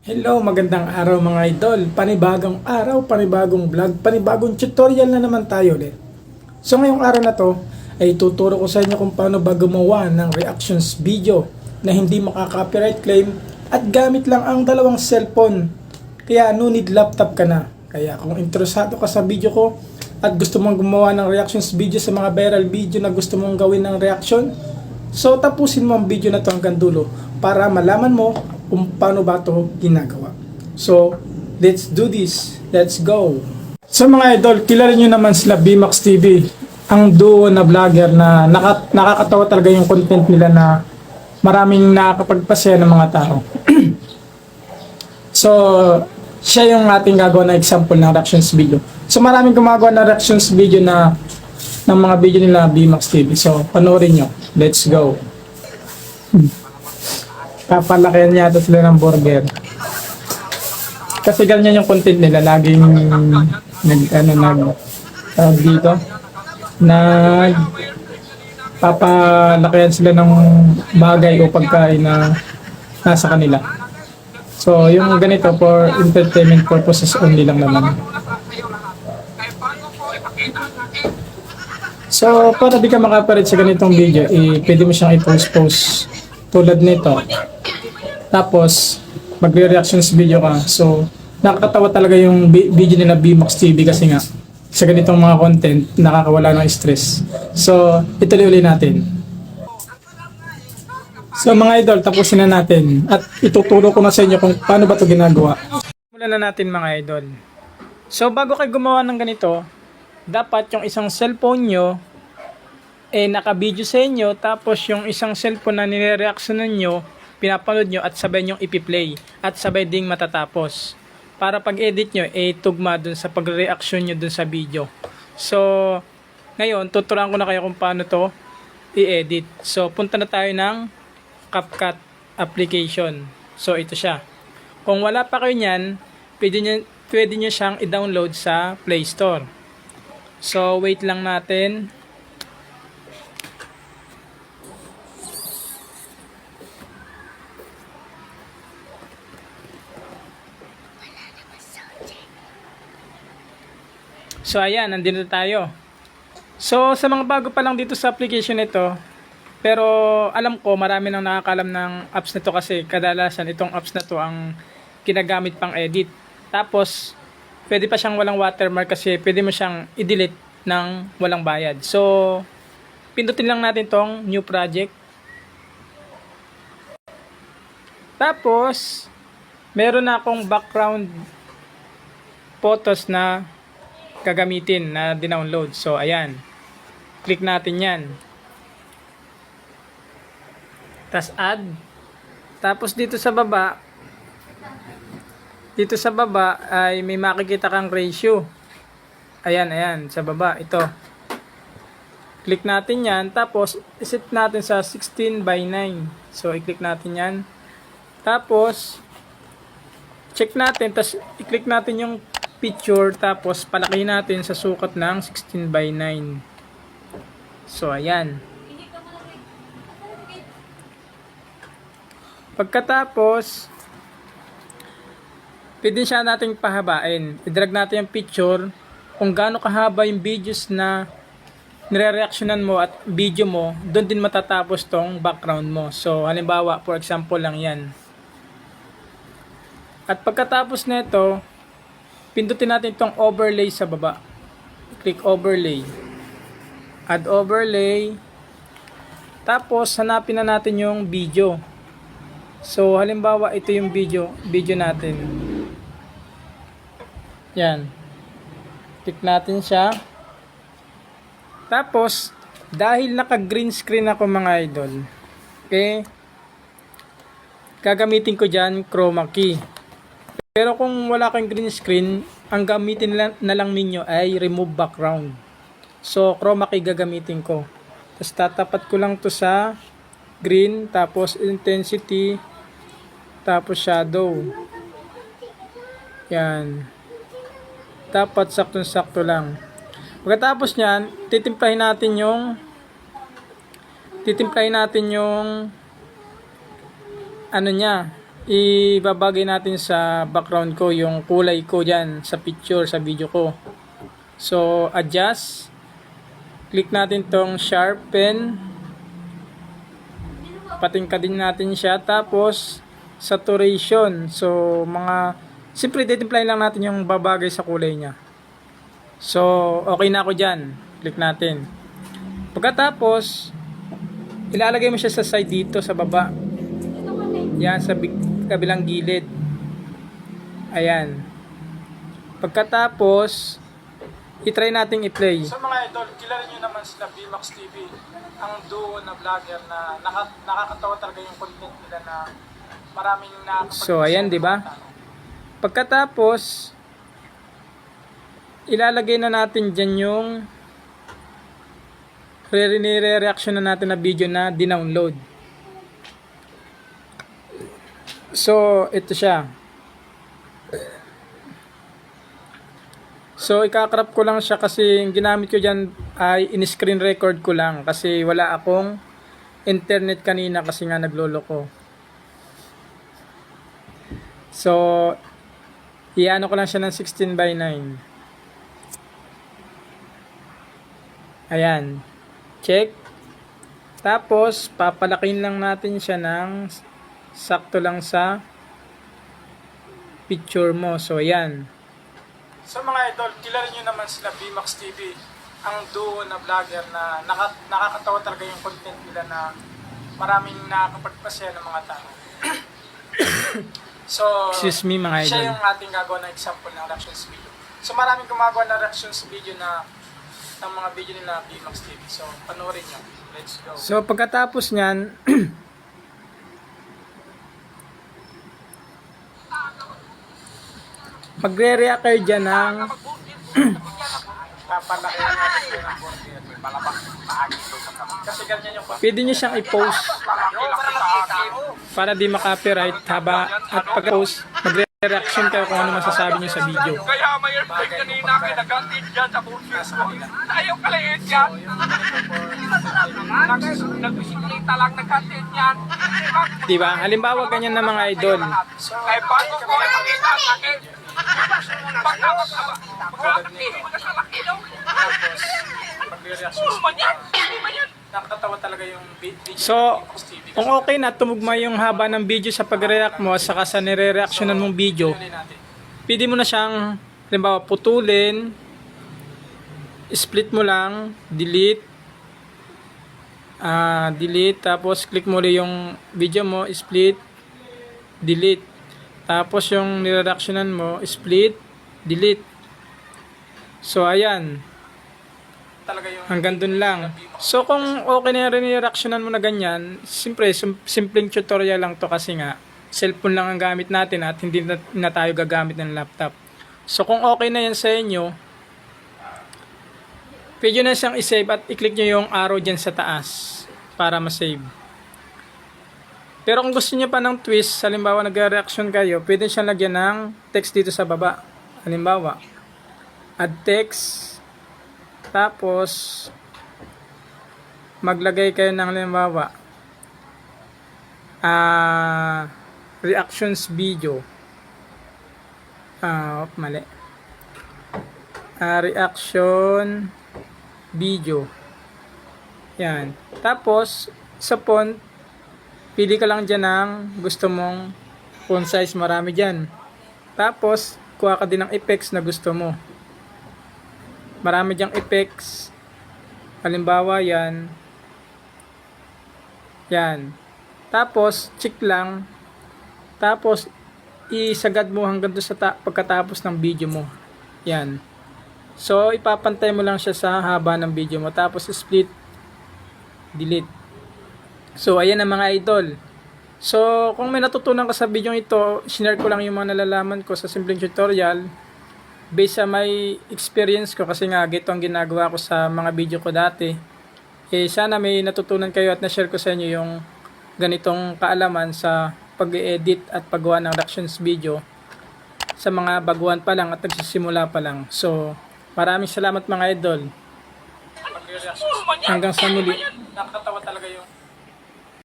Hello, magandang araw mga idol. Panibagong araw, panibagong vlog, panibagong tutorial na naman tayo ulit. So ngayong araw na to ay tuturo ko sa inyo kung paano ba gumawa ng reactions video na hindi makaka-copyright claim at gamit lang ang dalawang cellphone. Kaya no need laptop ka na. Kaya kung interesado ka sa video ko at gusto mong gumawa ng reactions video sa mga viral video na gusto mong gawin ng reaction, so tapusin mo ang video na to hanggang dulo para malaman mo kung paano ba ito ginagawa. So, let's do this. Let's go. So mga idol, kilala nyo naman sila BMAX TV, ang duo na vlogger na nakakatawa talaga yung content nila na maraming nakakapagpasaya ng mga tao. So, siya yung ating gagawa na example ng reactions video. So maraming gumagawa ng reactions video na ng mga video nila BMAX TV. So, panoorin nyo. Let's go. Papalakihan yata sila ng burger. Kasi ganyan yung content nila, laging dito, papalakihan sila ng bagay o pagkain na nasa kanila. So, yung ganito for entertainment purposes only lang naman. So, para di ka makapalit sa ganitong video, pwede mo siyang i-post tulad nito. Tapos, magre-reactions video ka. So, nakakatawa talaga yung video nila BMAX TV kasi nga, sa ganitong mga content, nakakawala ng stress. So, ituloy ulit natin. So, mga idol, tapusin na natin. At ituturo ko na sa inyo kung paano ba ito ginagawa. Simulan na natin mga idol. So, bago kayo gumawa ng ganito, dapat yung isang cellphone nyo, naka-video sa inyo, tapos yung isang cellphone na nire-reactionan nyo, pinapanood nyo at sabay nyo ipi-play at sabay ding matatapos para pag-edit nyo tugma dun sa pag-reaction nyo dun sa video. So ngayon tuturuan ko na kayo kung paano to i-edit. So punta na tayo ng CapCut application. So ito siya. Kung wala pa kayo nyan, pwede nyo siyang i-download sa Play Store. So wait lang natin. So ayan, nandito tayo. So sa mga bago pa lang dito sa application nito, pero alam ko marami nang nakakalam ng apps nito kasi kadalasan itong apps na to ang ginagamit pang edit. Tapos pwede pa siyang walang watermark kasi pwede mo siyang i-delete ng walang bayad. So pindutin lang natin tong new project. Tapos meron na akong background photos na gagamitin na dinownload. So ayan, click natin yan, tas add. Tapos dito sa baba ay may makikita kang ratio. Ayan sa baba, ito, click natin yan. Tapos iset natin sa 16:9. So i-click natin yan, tapos check natin, tas i-click natin yung picture, tapos palaki natin sa sukat ng 16:9. So ayan. Pagkatapos pwede siya nating pahabain. I-drag natin yung picture kung gaano kahaba yung videos na nire-reactionan mo at video mo, doon din matatapos tong background mo. So halimbawa, for example lang yan. At pagkatapos nito, pindutin natin itong overlay sa baba. Click overlay. Add overlay. Tapos hanapin na natin yung video. So halimbawa ito yung video natin. Yan. Click natin siya. Tapos dahil naka green screen ako mga idol, gagamitin ko dyan chroma key. Pero kung wala kang green screen, ang gamitin na lang ninyo ay remove background. So chroma key gagamitin ko. Tapos tatapat ko lang to sa green, tapos intensity, tapos shadow. Yan. Dapat saktong-sakto lang. Pagkatapos nyan, titimplahin natin yung ano niya, ibabagay natin sa background ko yung kulay ko dyan sa picture, sa video ko. So, adjust. Click natin tong sharpen. Patingkadin natin siya. Tapos, saturation. So, siyempre, titimplahin lang natin yung babagay sa kulay niya. So, okay na ako dyan. Click natin. Pagkatapos, ilalagay mo siya sa side dito, sa baba. Yan, sa kabilang gilid. Ayan. Pagkatapos, i-try nating i-play. So mga idol, kilala nyo naman sila BMAX TV, ang duo na vlogger na nakakatawa talaga yung content nila na maraming nakakapag-. So ayan, di ba? Pagkatapos, ilalagay na natin dyan yung re-reaction na natin na video na dinownload. So, ito siya. So, ikakrap ko lang siya kasi yung ginamit ko dyan ay in-screen record ko lang kasi wala akong internet kanina kasi nga naglolo ko. So, iano ko lang siya ng 16:9. Ayan. Check. Tapos, papalakin lang natin siya ng sakto lang sa picture mo. So, ayan. So mga idol, kilala nyo naman sila BMAX TV, ang duo na vlogger na nakakatawa talaga yung content nila na maraming nakakapagpasaya ng mga tao. So, excuse me mga idol. Siya yung ating gagawa na example ng reactions video. So maraming gumagawa na reactions video na ng mga video nila BMAX TV. So panoorin nyo. Let's go. So pagkatapos nyan, magre-react kayo dyan ng pwede nyo siyang i-post para di maka-copyright at pag-post magre-reaction kayo kung ano masasabi nyo sa video. Kaya may earthquake kanina kayo nag-antin dyan sa kursus ko. Ayaw kalayin dyan. Nag-bisiklita lang nag-antin yan. Diba? Halimbawa ganyan na mga idol. Kaya bago ko ay makita sa akin. Nakakatawa talaga yung video. So, kung okay na tumugma yung haba ng video sa pag-react mo saka sa nire-reactionan mong video, pwede mo na siyang halimbawa putulin, split mo lang, delete, tapos click mo ulit yung video mo, split, delete. Tapos yung nire-reactionan mo, split, delete. So ayan. Hanggang dun lang. So kung okay na yung nire-reactionan mo na ganyan, simpleng tutorial lang to kasi nga cellphone lang ang gamit natin at hindi na tayo gagamit ng laptop. So kung okay na yan sa inyo, pwede na siyang i-save at i-click nyo yung arrow dyan sa taas para ma-save. Pero kung gusto niyo pa ng twist, halimbawa nag-reaction kayo, pwede siyang lagyan ng text dito sa baba. Halimbawa, add text, tapos maglagay kayo ng halimbawa, reactions video. Mali. Reaction video. Yan. Tapos, sa font, pili ka lang dyan ng gusto mong font size, marami dyan. Tapos, kuha ka din ng effects na gusto mo. Marami dyang effects. Halimbawa, yan. Yan. Tapos, check lang. Tapos, isagad mo hanggang doon sa pagkatapos ng video mo. Yan. So, ipapantay mo lang siya sa haba ng video mo. Tapos, split, delete. So, ayan na mga idol. So, kung may natutunan ka sa video ito, sinare ko lang yung mga nalalaman ko sa simpleng tutorial based sa may experience ko kasi nga gito ang ginagawa ko sa mga video ko dati. Sana may natutunan kayo at na-share ko sa inyo yung ganitong kaalaman sa pag-edit at paggawa ng reactions video sa mga baguhan pa lang at nagsisimula pa lang. So, maraming salamat mga idol. Hanggang sa muli. Nakakatawa talaga yung